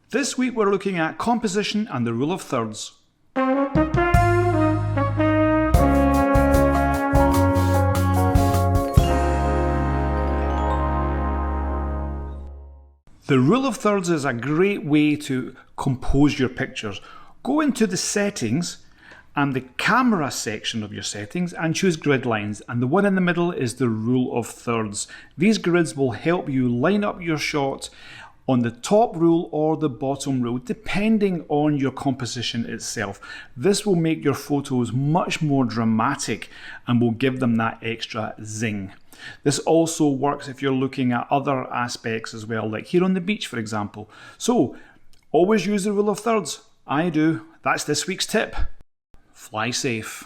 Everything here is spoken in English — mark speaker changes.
Speaker 1: This week we're looking at composition and the rule of thirds. The rule of thirds is a great way to compose your pictures. Go into the settings and the camera section of your settings and choose Gridlines, and the one in the middle is the rule of thirds. These grids will help you line up your shot on the top rule or the bottom rule, depending on your composition itself. This will make your photos much more dramatic and will give them that extra zing. This also works if you're looking at other aspects as well, like here on the beach, for example. So, always use the rule of thirds. I do. That's this week's tip. Fly safe.